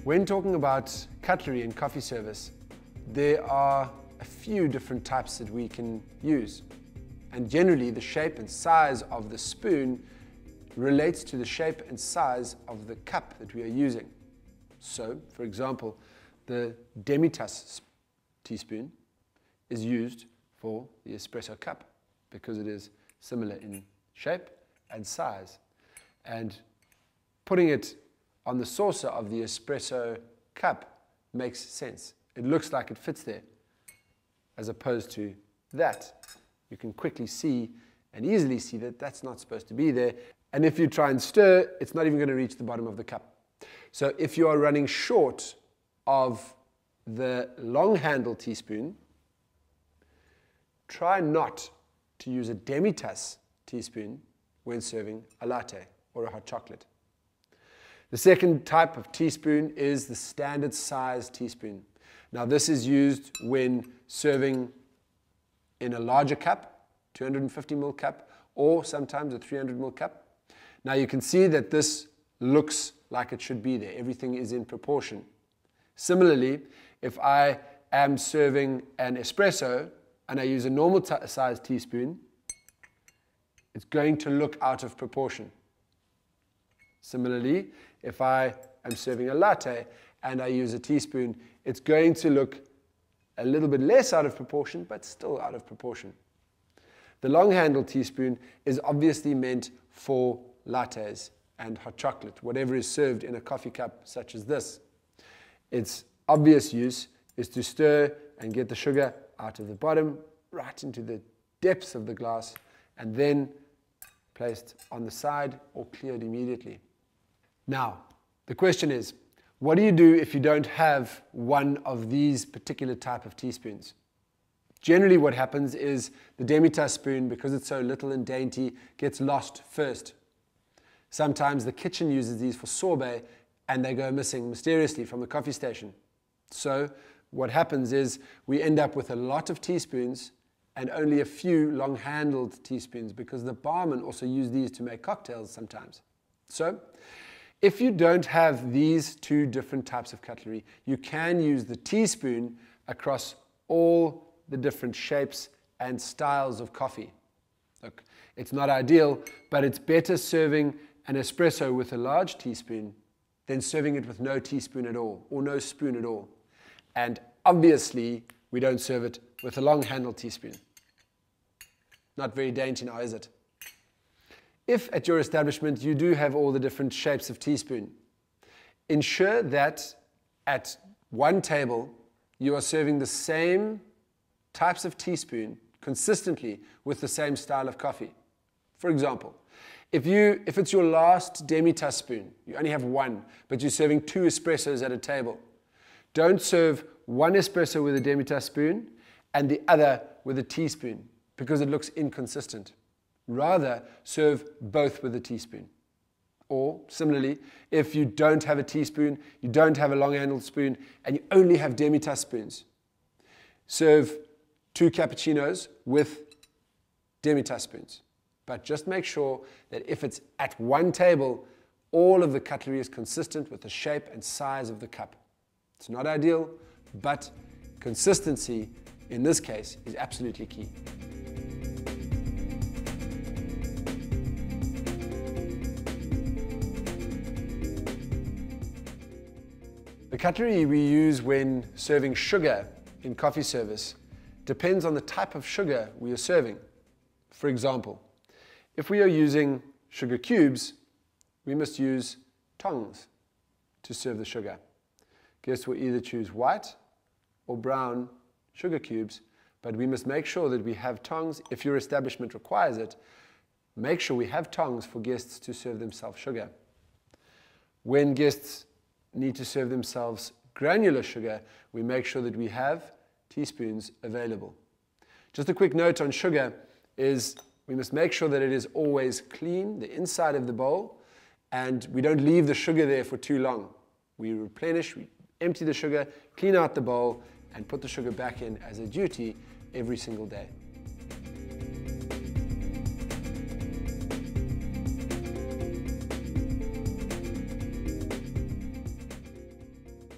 When talking about cutlery and coffee service, there are a few different types that we can use. And generally, the shape and size of the spoon relates to the shape and size of the cup that we are using. So, for example, the demi-tasse teaspoon is used for the espresso cup because it is similar in shape and size. And putting it on the saucer of the espresso cup makes sense. It looks like it fits there, as opposed to that. You can quickly see and easily see that that's not supposed to be there. And if you try and stir, it's not even going to reach the bottom of the cup. So if you are running short of the long handle teaspoon, try not to use a demi-tasse teaspoon when serving a latte or a hot chocolate. The second type of teaspoon is the standard size teaspoon. Now this is used when serving in a larger cup, 250 ml cup, or sometimes a 300 ml cup. Now you can see that this looks like it should be there. Everything is in proportion. Similarly, if I am serving an espresso and I use a normal size teaspoon, it's going to look out of proportion. Similarly, if I am serving a latte and I use a teaspoon, it's going to look a little bit less out of proportion, but still out of proportion. The long handle teaspoon is obviously meant for lattes and hot chocolate, whatever is served in a coffee cup such as this. Its obvious use is to stir and get the sugar out of the bottom, right into the depths of the glass, and then placed on the side or cleared immediately. Now, the question is, what do you do if you don't have one of these particular type of teaspoons? Generally what happens is the demi-tasse spoon, because it's so little and dainty, gets lost first. Sometimes the kitchen uses these for sorbet and they go missing mysteriously from the coffee station. So what happens is we end up with a lot of teaspoons and only a few long-handled teaspoons, because the barman also use these to make cocktails sometimes. So if you don't have these two different types of cutlery, you can use the teaspoon across all the different shapes and styles of coffee. Look, it's not ideal, but it's better serving an espresso with a large teaspoon than serving it with no teaspoon at all, or no spoon at all. And obviously, we don't serve it with a long handled teaspoon. Not very dainty now, is it? If at your establishment you do have all the different shapes of teaspoon, ensure that at one table you are serving the same types of teaspoon consistently with the same style of coffee. For example, if it's your last demi-tasse spoon, you only have one, but you're serving 2 espressos at a table, don't serve one espresso with a demi-tasse spoon and the other with a teaspoon, because it looks inconsistent. Rather, serve both with a teaspoon. Or, similarly, if you don't have a teaspoon, you don't have a long-handled spoon, and you only have demi-tasse spoons, serve 2 cappuccinos with demi-tasse spoons. But just make sure that if it's at one table, all of the cutlery is consistent with the shape and size of the cup. It's not ideal, but consistency in this case is absolutely key. The cutlery we use when serving sugar in coffee service depends on the type of sugar we are serving. For example, if we are using sugar cubes, we must use tongs to serve the sugar. Guests will either choose white or brown sugar cubes, but we must make sure that we have tongs. If your establishment requires it, make sure we have tongs for guests to serve themselves sugar. When guests need to serve themselves granular sugar, we make sure that we have teaspoons available. Just a quick note on sugar is we must make sure that it is always clean, the inside of the bowl, and we don't leave the sugar there for too long. We replenish, we empty the sugar, clean out the bowl, and put the sugar back in as a duty every single day.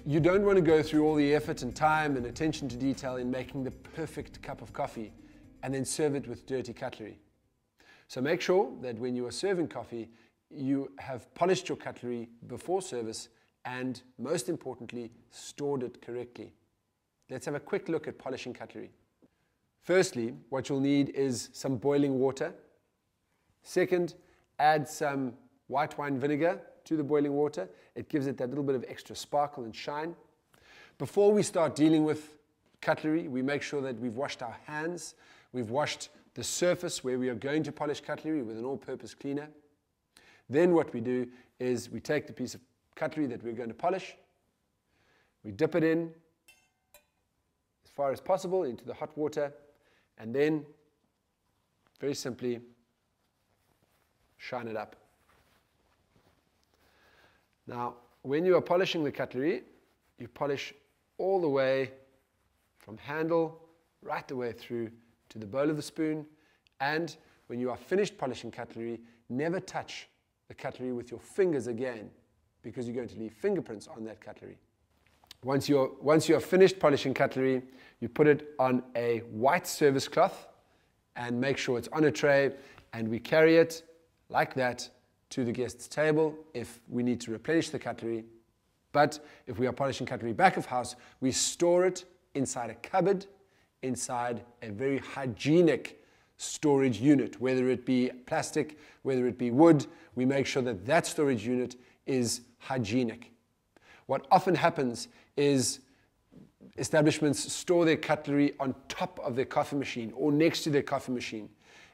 you don't want to go through all the effort and time and attention to detail in making the perfect cup of coffee and then serve it with dirty cutlery. So make sure that when you are serving coffee, you have polished your cutlery before service and, most importantly, stored it correctly. Let's have a quick look at polishing cutlery. Firstly, what you'll need is some boiling water. Second, add some white wine vinegar to the boiling water. It gives it that little bit of extra sparkle and shine. Before we start dealing with cutlery, we make sure that we've washed our hands, we've washed the surface where we are going to polish cutlery with an all-purpose cleaner. Then what we do is we take the piece of cutlery that we're going to polish, we dip it in as far as possible into the hot water, and then very simply shine it up. Now, when you are polishing the cutlery, you polish all the way from handle right the way through to the bowl of the spoon, and when you are finished polishing cutlery, never touch the cutlery with your fingers again, because you're going to leave fingerprints on that cutlery. Once you are finished polishing cutlery, you put it on a white service cloth and make sure it's on a tray, and we carry it like that to the guest's table if we need to replenish the cutlery. But if we are polishing cutlery back of house, we store it inside a cupboard, inside a very hygienic storage unit, whether it be plastic, whether it be wood. We make sure that that storage unit is hygienic. What often happens is establishments store their cutlery on top of their coffee machine or next to their coffee machine,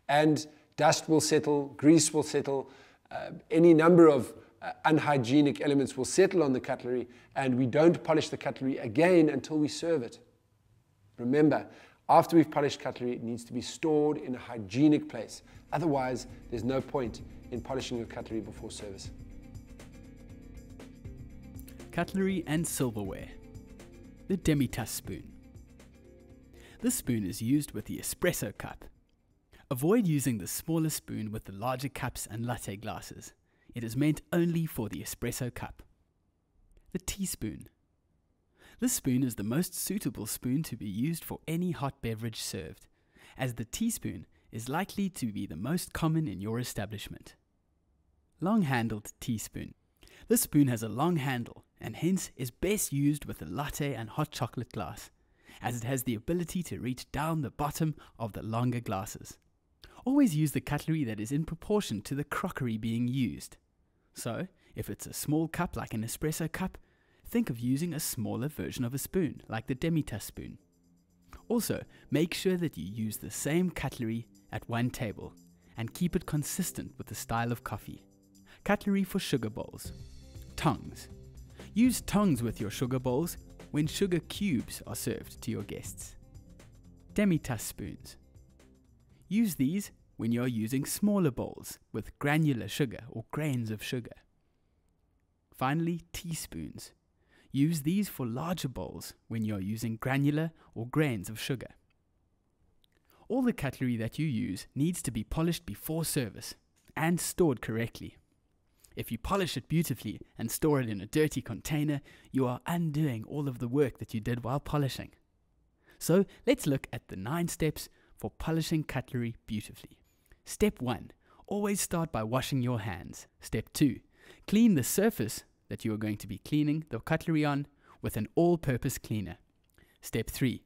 and dust will settle, grease will settle, any number of unhygienic elements will settle on the cutlery, and we don't polish the cutlery again until we serve it. Remember, after we've polished cutlery, it needs to be stored in a hygienic place. Otherwise, there's no point in polishing your cutlery before service. Cutlery and silverware. The demi-tasse spoon. This spoon is used with the espresso cup. Avoid using the smaller spoon with the larger cups and latte glasses. It is meant only for the espresso cup. The teaspoon. This spoon is the most suitable spoon to be used for any hot beverage served, as the teaspoon is likely to be the most common in your establishment. Long-handled teaspoon. This spoon has a long handle and hence is best used with a latte and hot chocolate glass, as it has the ability to reach down the bottom of the longer glasses. Always use the cutlery that is in proportion to the crockery being used. So, if it's a small cup like an espresso cup, think of using a smaller version of a spoon, like the demi-tasse spoon. Also, make sure that you use the same cutlery at one table, and keep it consistent with the style of coffee. Cutlery for sugar bowls. Tongs. Use tongs with your sugar bowls when sugar cubes are served to your guests. Demi-tasse spoons. Use these when you are using smaller bowls with granular sugar or grains of sugar. Finally, teaspoons. Use these for larger bowls when you are using granular or grains of sugar. All the cutlery that you use needs to be polished before service and stored correctly. If you polish it beautifully and store it in a dirty container, you are undoing all of the work that you did while polishing. So let's look at the 9 steps for polishing cutlery beautifully. Step 1. Always start by washing your hands. Step 2. Clean the surface that you are going to be cleaning the cutlery on with an all-purpose cleaner. Step 3.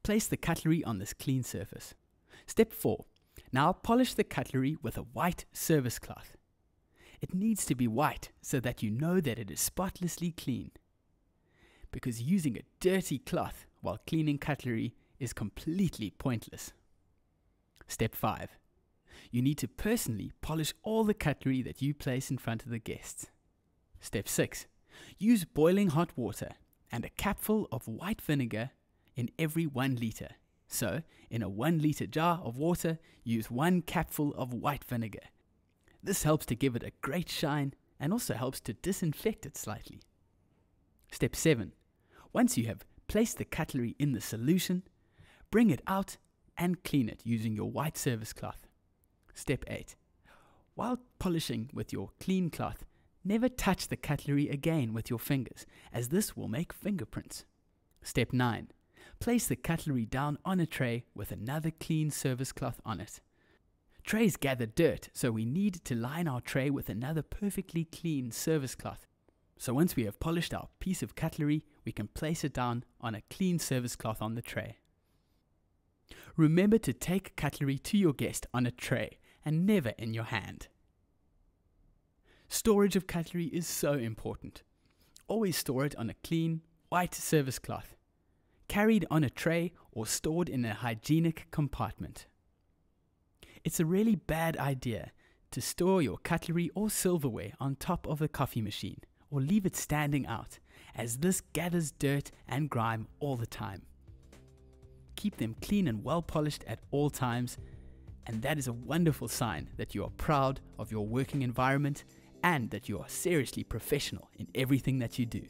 Place the cutlery on this clean surface. Step 4. Now polish the cutlery with a white service cloth. It needs to be white so that you know that it is spotlessly clean, because using a dirty cloth while cleaning cutlery is completely pointless. Step 5. You need to personally polish all the cutlery that you place in front of the guests. Step 6. Use boiling hot water and a capful of white vinegar in every 1 liter. So, in a 1 liter jar of water, use 1 capful of white vinegar. This helps to give it a great shine and also helps to disinfect it slightly. Step 7. Once you have placed the cutlery in the solution, bring it out and clean it using your white service cloth. Step 8. While polishing with your clean cloth, Never touch the cutlery again with your fingers, as this will make fingerprints. Step 9. Place the cutlery down on a tray with another clean service cloth on it. Trays gather dirt, so we need to line our tray with another perfectly clean service cloth. So once we have polished our piece of cutlery, we can place it down on a clean service cloth on the tray. Remember to take cutlery to your guest on a tray and never in your hand. Storage of cutlery is so important. Always store it on a clean, white service cloth, carried on a tray or stored in a hygienic compartment. It's a really bad idea to store your cutlery or silverware on top of a coffee machine or leave it standing out, as this gathers dirt and grime all the time. Keep them clean and well polished at all times, and that is a wonderful sign that you are proud of your working environment and that you are seriously professional in everything that you do.